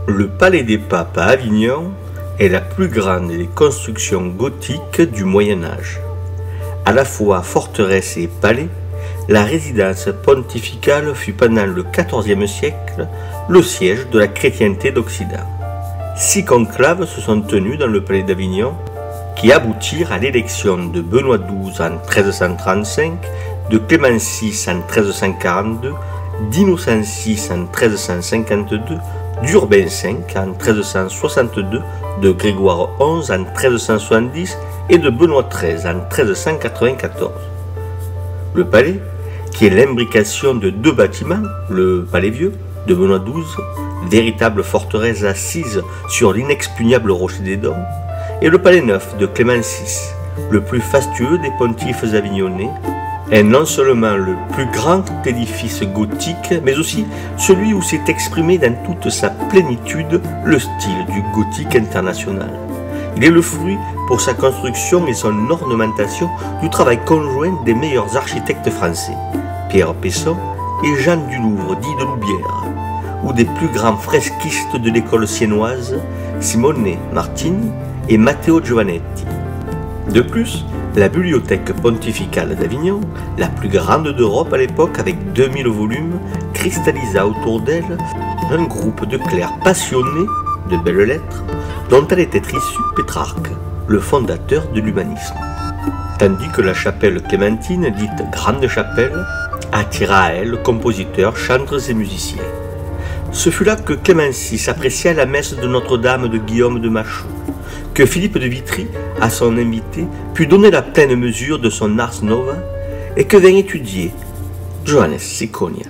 Le Palais des Papes à Avignon est la plus grande des constructions gothiques du Moyen Âge. À la fois forteresse et palais, la résidence pontificale fut pendant le XIVe siècle le siège de la chrétienté d'Occident. 6 conclaves se sont tenus dans le palais d'Avignon qui aboutirent à l'élection de Benoît XII en 1335, de Clément VI en 1342, d'Innocent VI en 1352, d'Urbain V en 1362, de Grégoire XI en 1370 et de Benoît XIII en 1394. Le palais, qui est l'imbrication de 2 bâtiments, le Palais Vieux de Benoît XII, véritable forteresse assise sur l'inexpugnable rocher des Dons, et le Palais Neuf de Clément VI, le plus fastueux des pontifes avignonnais, est non seulement le plus grand édifice gothique, mais aussi celui où s'est exprimé dans toute sa plénitude le style du gothique international. Il est le fruit, pour sa construction et son ornementation, du travail conjoint des meilleurs architectes français, Pierre Pesson et Jean Dulouvre, dit de Loubière, ou des plus grands fresquistes de l'école siennoise, Simone Martini et Matteo Giovannetti. De plus, la bibliothèque pontificale d'Avignon, la plus grande d'Europe à l'époque avec 2000 volumes, cristallisa autour d'elle un groupe de clercs passionnés de belles lettres dont elle était issue Pétrarque, le fondateur de l'humanisme. Tandis que la chapelle clémentine, dite Grande Chapelle, attira à elle compositeurs, chantres et musiciens. Ce fut là que Clément VI apprécia la messe de Notre-Dame de Guillaume de Machaut, que Philippe de Vitry, à son invité, put donner la pleine mesure de son Ars Nova et que vint étudier Johannes Ciconia.